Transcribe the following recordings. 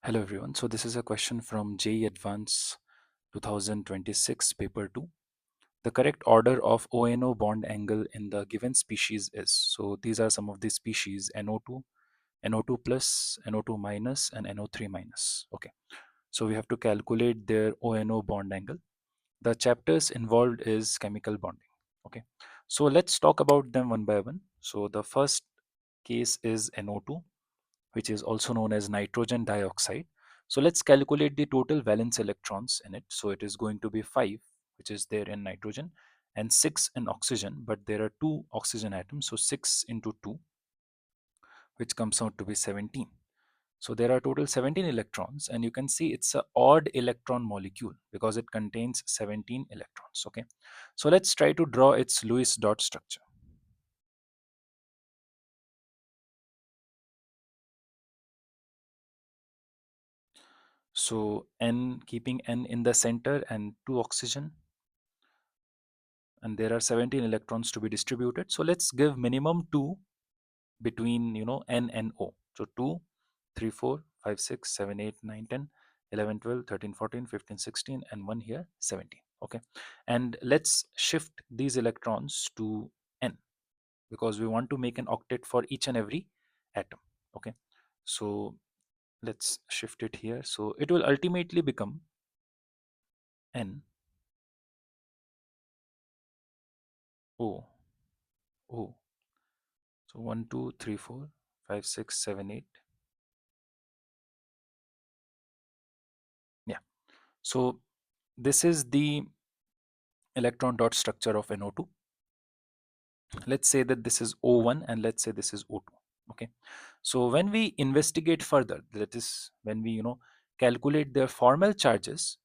Hello everyone. So this is a question from JEE Advanced 2026 paper 2. The correct order of ONO bond angle in the given species is. So these are some of the species: NO2, NO2 plus, NO2 minus, and NO3 minus. Okay. So we have to calculate their ONO bond angle. The chapters involved is chemical bonding. Okay. So let's talk about them one by one. So the first case is NO2, which is also known as nitrogen dioxide. So let's calculate the total valence electrons in it. So it is going to be 5, which is there in nitrogen, and 6 in oxygen, but there are 2 oxygen atoms. So 6 into 2, which comes out to be 17. So there are total 17 electrons, and you can see it's a odd electron molecule because it contains 17 electrons. Okay. So let's try to draw its Lewis dot structure. So N, keeping N in the center and 2 oxygen, and there are 17 electrons to be distributed. So let's give minimum 2 between N and O. So 2, 3, 4, 5, 6, 7, 8, 9, 10, 11, 12, 13, 14, 15, 16, and 1 here 17. Okay, and let's shift these electrons to N because we want to make an octet for each and every atom. Okay, so let's shift it here. So it will ultimately become N O O. So 1, 2, 3, 4, 5, 6, 7, 8. Yeah. So this is the electron dot structure of NO2. Let's say that this is O1 and let's say this is O2. Okay. So when we investigate further, that is when we calculate their formal charges,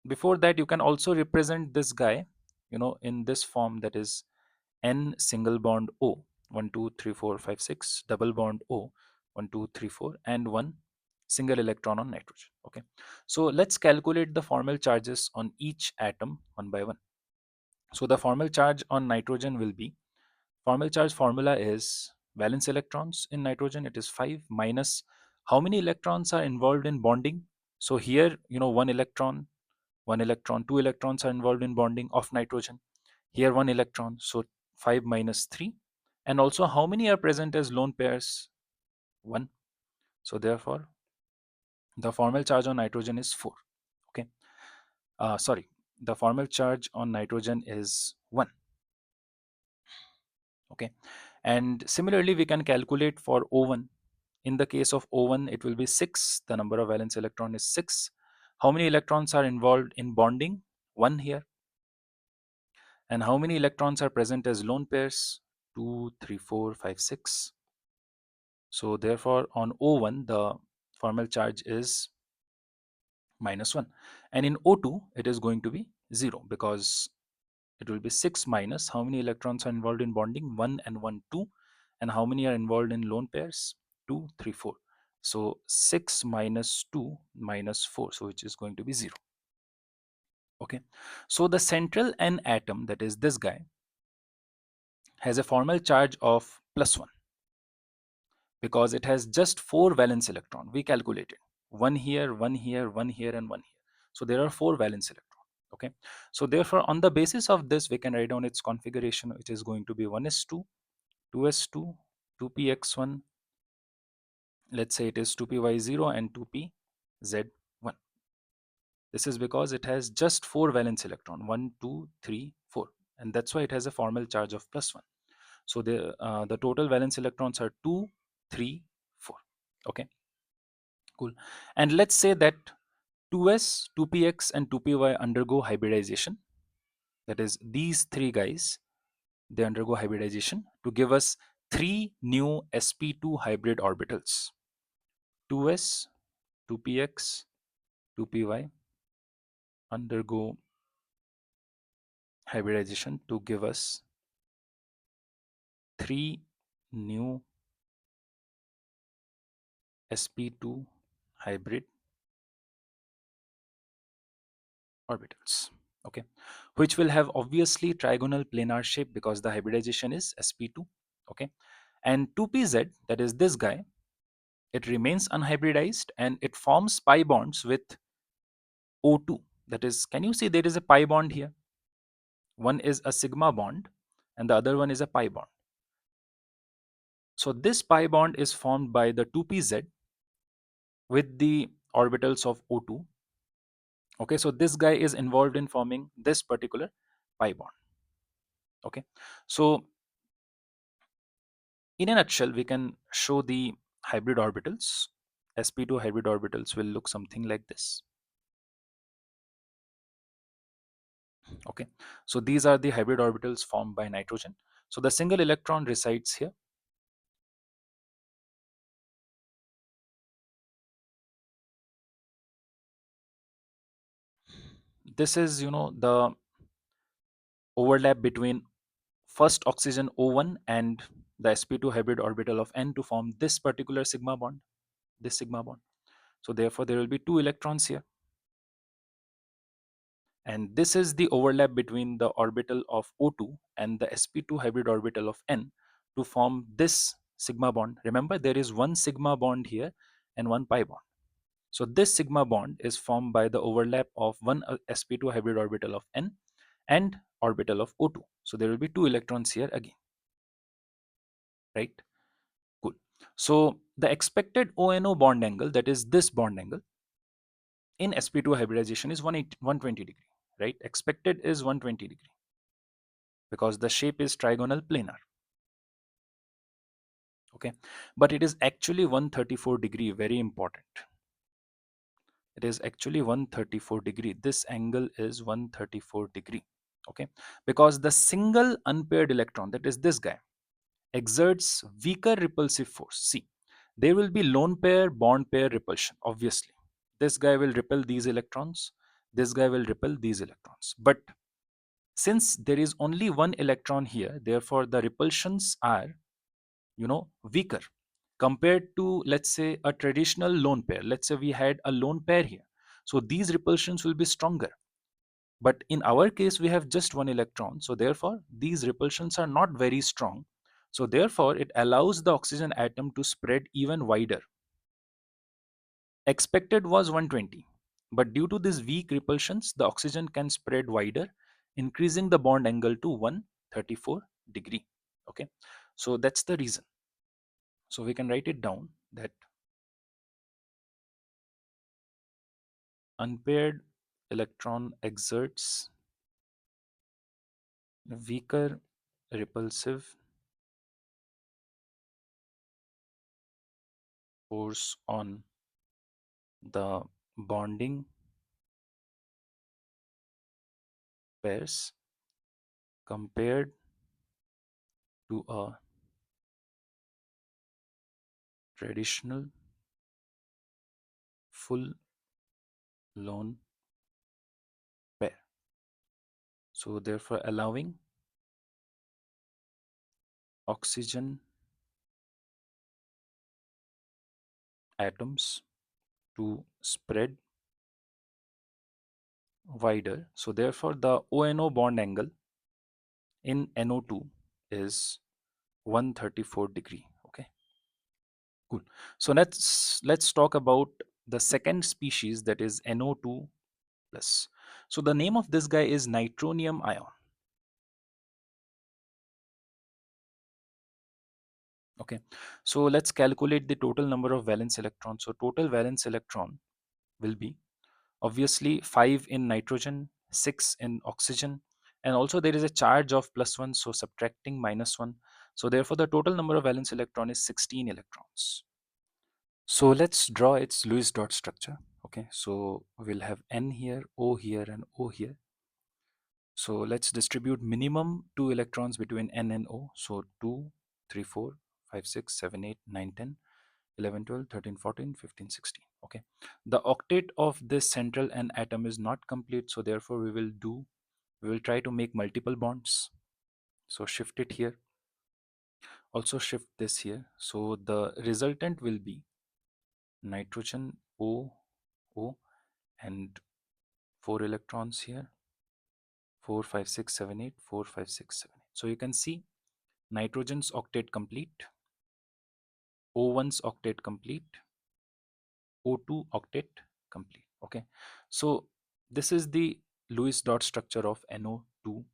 before that you can also represent this guy in this form, that is N single bond O, 1 2 3 4 5 6, double bond O, 1 2 3 4, and 1 single electron on nitrogen. Okay, so let's calculate the formal charges on each atom one by one. So the formal charge on nitrogen will be, formal charge formula is valence electrons in nitrogen, it is 5 minus how many electrons are involved in bonding. So here one electron, two electrons are involved in bonding of nitrogen. Here one electron, so 5 minus 3. And also how many are present as lone pairs? 1. So therefore the formal charge on nitrogen is 4. Okay. Sorry, the formal charge on nitrogen is 1. Okay. And similarly we can calculate for O1. In the case of O1 it will be 6. The number of valence electron is 6. How many electrons are involved in bonding? 1 here. And how many electrons are present as lone pairs? 2, 3, 4, 5, 6. So therefore on O1 the formal charge is -1, and in O2 it is going to be 0 because it will be 6 minus how many electrons are involved in bonding? 1 and 1, 2. And how many are involved in lone pairs? 2, 3, 4. So 6 minus 2 minus 4, so which is going to be 0. Okay, so the central N atom, that is this guy, has a formal charge of +1 because it has just 4 valence electron. We calculated one here, one here, one here, and one here. So there are 4 valence electron. Okay, so therefore on the basis of this we can write down its configuration. It is going to be 1s2, 2s2, 2px1. Let's say it is 2py0 and 2pz1. This is because it has just 4 valence electron, 1, 2, 3, 4, and that's why it has a formal charge of +1. So the total valence electrons are 2, 3, 4. Okay, cool. And let's say that 2s, 2px, and 2py undergo hybridization. That is, these three guys, they undergo hybridization to give us 3 new sp2 hybrid orbitals. 2s, 2px, 2py undergo hybridization to give us 3 new sp2 hybrid orbitals. Okay, which will have obviously trigonal planar shape because the hybridization is sp2. Okay, and 2pz, that is this guy, It remains unhybridized and it forms pi bonds with O2. That is, can you see there is a pi bond here? One is a sigma bond and the other one is a pi bond. So this pi bond is formed by the 2pz with the orbitals of O2. Okay, so this guy is involved in forming this particular pi bond. Okay, so in a nutshell, we can show the hybrid orbitals. sp2 hybrid orbitals will look something like this. Okay, so these are the hybrid orbitals formed by nitrogen. So the single electron resides here. This is, the overlap between first oxygen O1 and the sp2 hybrid orbital of n to form this particular sigma bond, this sigma bond. So therefore, there will be two electrons here. And this is the overlap between the orbital of O2 and the sp2 hybrid orbital of N to form this sigma bond. Remember, there is one sigma bond here and one pi bond. So this sigma bond is formed by the overlap of one sp2 hybrid orbital of N and orbital of O2. So there will be two electrons here again, right? Cool. So the expected ONO bond angle, that is this bond angle, in sp2 hybridization is 120 degree, right? Expected is 120 degree because the shape is trigonal planar. Okay, but it is actually 134 degree, very important. It is actually 134 degree. This angle is 134 degree. Okay, because the single unpaired electron, that is this guy, exerts weaker repulsive force. See, there will be lone pair bond pair repulsion, obviously. This guy will repel these electrons, this guy will repel these electrons, but since there is only one electron here, therefore the repulsions are, weaker compared to, let's say, a traditional lone pair. Let's say we had a lone pair here, so these repulsions will be stronger, but in our case we have just one electron, so therefore these repulsions are not very strong. So therefore it allows the oxygen atom to spread even wider. Expected was 120, but due to these weak repulsions the oxygen can spread wider, increasing the bond angle to 134 degree. Okay, so that's the reason. So we can write it down that unpaired electron exerts weaker repulsive force on the bonding pairs compared to a traditional full lone pair. So therefore allowing oxygen atoms to spread wider. So therefore the ONO bond angle in NO2 is 134 degree. Okay, cool. So let's talk about the second species, that is NO2 plus. So the name of this guy is nitronium ion. Okay, so let's calculate the total number of valence electrons. So total valence electron will be obviously 5 in nitrogen, 6 in oxygen, and also there is a charge of +1, so subtracting -1. So therefore the total number of valence electron is 16 electrons. So let's draw its Lewis dot structure. Okay, so we'll have N here, O here, and O here. So let's distribute minimum 2 electrons between N and O. So 2, 3, 4, 5, 6, 7, 8, 9, 10, 11, 12, 13, 14, 15, 16. Okay, the octet of this central N atom is not complete, so therefore we will try to make multiple bonds. So shift it here, also shift this here. So the resultant will be nitrogen O, O, and 4 electrons here, 4, 5, 6, 7, 8, 4, 5, 6, 7, 8. So you can see nitrogen's octet complete. O1's octet complete, O2 octet complete. Okay, so this is the Lewis dot structure of NO2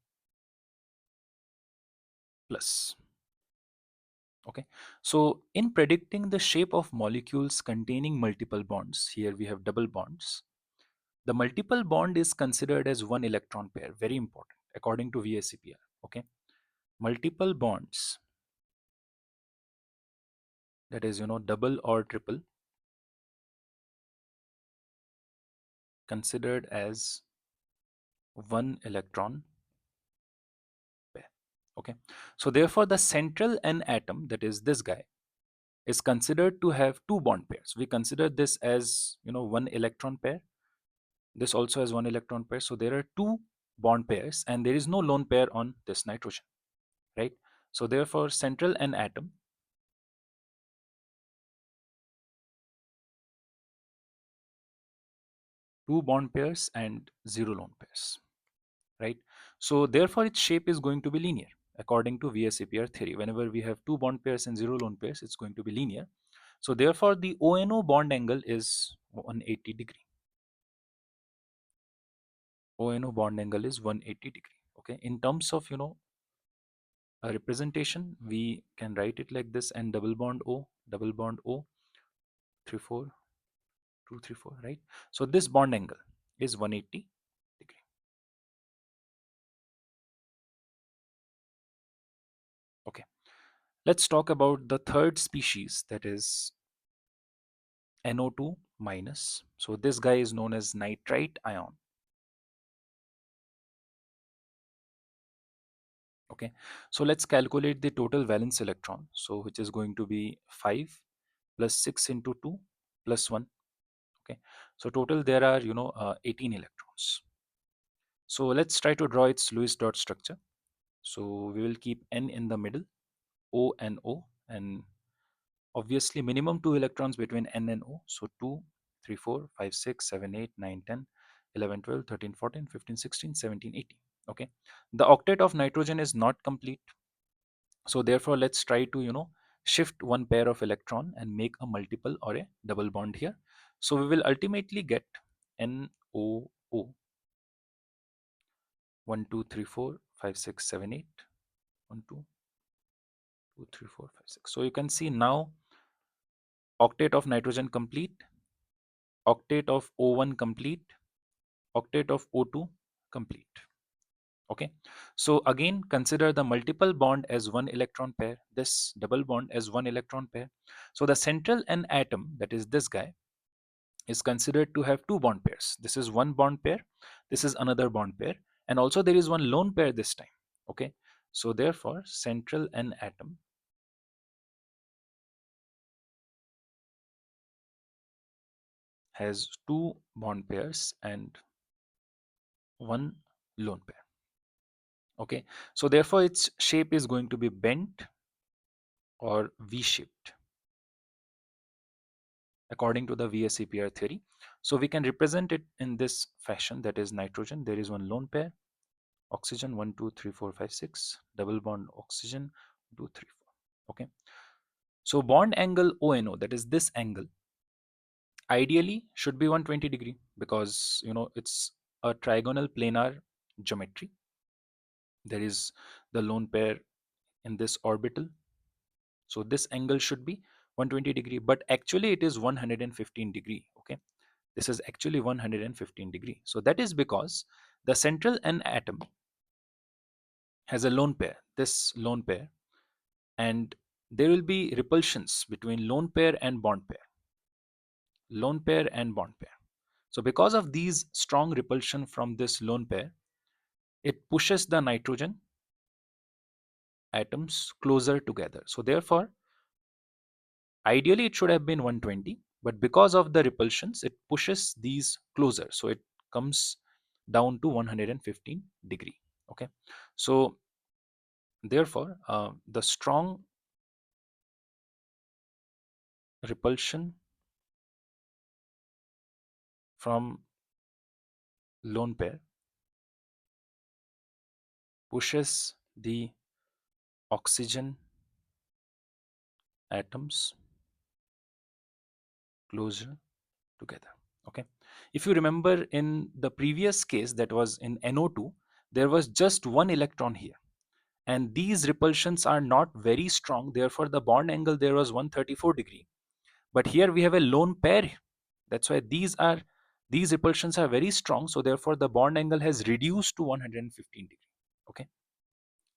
plus. Okay, so in predicting the shape of molecules containing multiple bonds, here we have double bonds. The multiple bond is considered as one electron pair, very important according to VSEPR. Okay, multiple bonds, that is, double or triple, considered as one electron pair. Okay, so therefore the central N atom, that is this guy, is considered to have two bond pairs. We consider this as one electron pair. This also has one electron pair. So there are two bond pairs, and there is no lone pair on this nitrogen, right? So therefore central N atom, two bond pairs and zero lone pairs, right? So therefore its shape is going to be linear according to VSEPR theory. Whenever we have two bond pairs and zero lone pairs, it's going to be linear. So therefore the ONO bond angle is 180 degree. ONO bond angle is 180 degree. Okay, in terms of a representation, we can write it like this: and double bond O, 3 4 2 3 4, right? So this bond angle is 180 degree. Okay, let's talk about the third species, that is NO2 minus. So this guy is known as nitrite ion. Okay, so let's calculate the total valence electron, so which is going to be 5 plus 6 into 2 plus 1. Okay, so total there are 18 electrons. So let's try to draw its Lewis dot structure. So we will keep N in the middle, O and O, and obviously minimum two electrons between N and O. So 2, 3, 4, 5, 6, 7, 8, 9, 10, 11, 12, 13, 14, 15, 16, 17, 18. Okay, the octet of nitrogen is not complete. So therefore let's try to shift one pair of electron and make a multiple or a double bond here. So we will ultimately get NOO 1 2 3 4 5 6 7 8, 1 2 2 3 4 5 6. So you can see now octet of nitrogen complete, octet of O1 complete, octet of O2 complete. Okay, so again consider the multiple bond as one electron pair, this double bond as one electron pair. So the central N atom, that is this guy, is considered to have two bond pairs. This is one bond pair, this is another bond pair, and also there is one lone pair this time. Okay, so therefore central N atom has two bond pairs and one lone pair. Okay, so therefore its shape is going to be bent or V-shaped according to the VSEPR theory. So we can represent it in this fashion, that is nitrogen, there is one lone pair, oxygen 1 2 3 4 5 6, double bond oxygen 2 3 4. Okay, so bond angle ONO, that is this angle, ideally should be 120 degree, because it's a trigonal planar geometry. There is the lone pair in this orbital, so this angle should be 120 degree, but actually it is 115 degree. Okay, this is actually 115 degree. So that is because the central N atom has a lone pair, this lone pair, and there will be repulsions between lone pair and bond pair, lone pair and bond pair. So because of these strong repulsion from this lone pair, it pushes the nitrogen atoms closer together. So therefore ideally it should have been 120, but because of the repulsions it pushes these closer, so it comes down to 115 degree. Okay, so therefore the strong repulsion from lone pair pushes the oxygen atoms closer together. Okay. If you remember in the previous case, that was in NO2, there was just one electron here. And these repulsions are not very strong. Therefore, the bond angle there was 134 degree. But here we have a lone pair. That's why these repulsions are very strong. So therefore, the bond angle has reduced to 115 degree. Okay.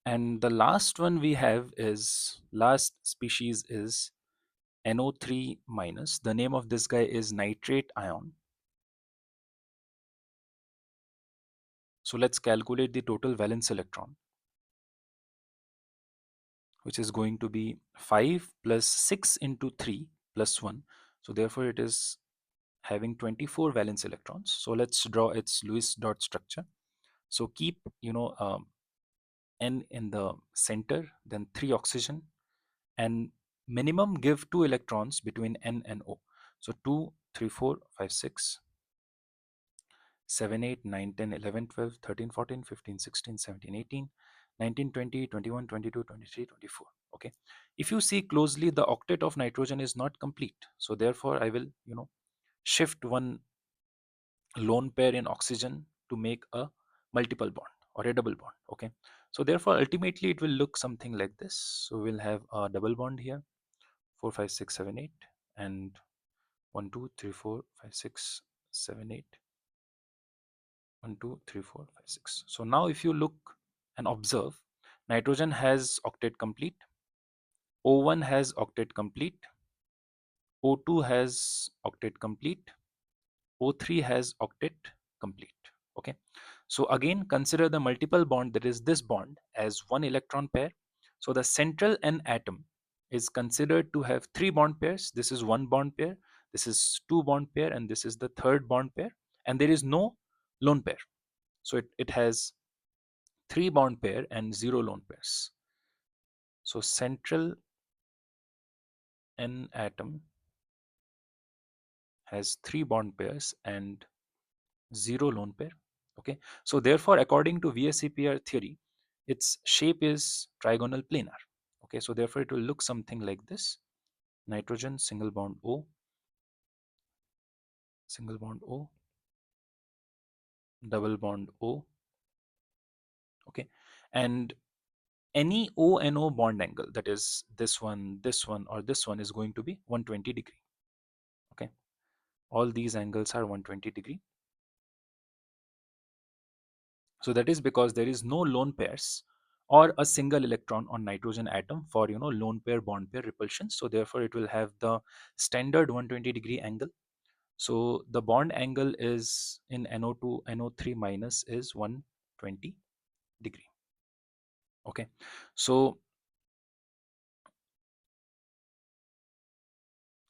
And the last one we have is last species is NO3 minus. The name of this guy is nitrate ion. So let's calculate the total valence electron, which is going to be 5 plus 6 into 3 plus 1. So therefore it is having 24 valence electrons. So let's draw its Lewis dot structure. So keep N in the center, then 3 oxygen, and minimum give 2 electrons between N and O. So 2, 3, 4, 5, 6, 7, 8, 9, 10, 11, 12, 13, 14, 15, 16, 17, 18, 19, 20, 21, 22, 23, 24. Okay. If you see closely, the octet of nitrogen is not complete. So therefore, I will, shift one lone pair in oxygen to make a multiple bond or a double bond. Okay. So therefore, ultimately, it will look something like this. So we'll have a double bond here, 4, 5, 6, 7, 8, and 1, 2, 3, 4, 5, 6, 7, 8. 1, 2, 3, 4, 5, 6. So now if you look and observe, nitrogen has octet complete, O1 has octet complete, O2 has octet complete, O3 has octet complete. Okay. So again, consider the multiple bond, that is this bond, as one electron pair. So the central N atom is considered to have 3 bond pairs. This is one bond pair, this is 2 bond pair, and this is the third bond pair. And there is no lone pair. So it has 3 bond pair and 0 lone pairs. So central N atom has 3 bond pairs and 0 lone pair. Okay. So therefore, according to VSEPR theory, its shape is trigonal planar. Okay. So therefore, it will look something like this: nitrogen, single bond O, single bond O, double bond O. Okay. And any ONO bond angle, that is this one, or this one, is going to be 120 degree. Okay. All these angles are 120 degree. So that is because there is no lone pairs or a single electron on nitrogen atom for lone pair bond pair repulsion. So therefore it will have the standard 120 degree angle. So the bond angle is in NO2 NO3 minus is 120 degree. Okay. So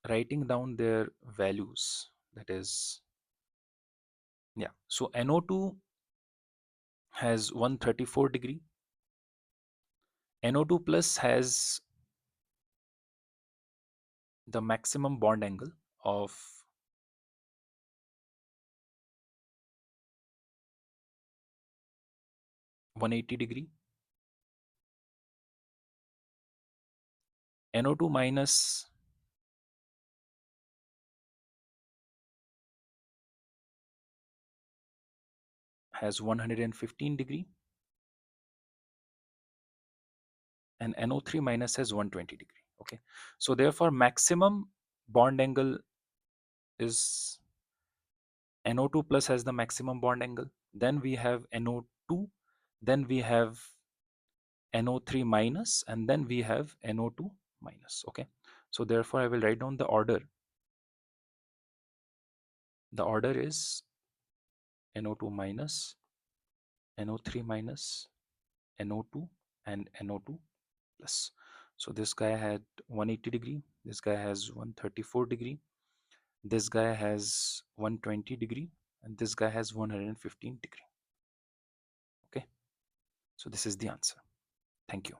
writing down their values, that is, yeah, so NO2 has 134 degree, NO2 plus has the maximum bond angle of 180 degree. NO2 minus has 115 degree, and NO3 minus has 120 degree. Okay. So therefore, maximum bond angle is NO2 plus has the maximum bond angle. Then we have NO2, then we have NO3 minus, and then we have NO2 minus. Okay. So therefore, I will write down the order. The order is NO2 minus, NO3 minus, NO2, and NO2 plus. So this guy had 180 degree, this guy has 134 degree, this guy has 120 degree, and this guy has 115 degree. Okay. So this is the answer. Thank you.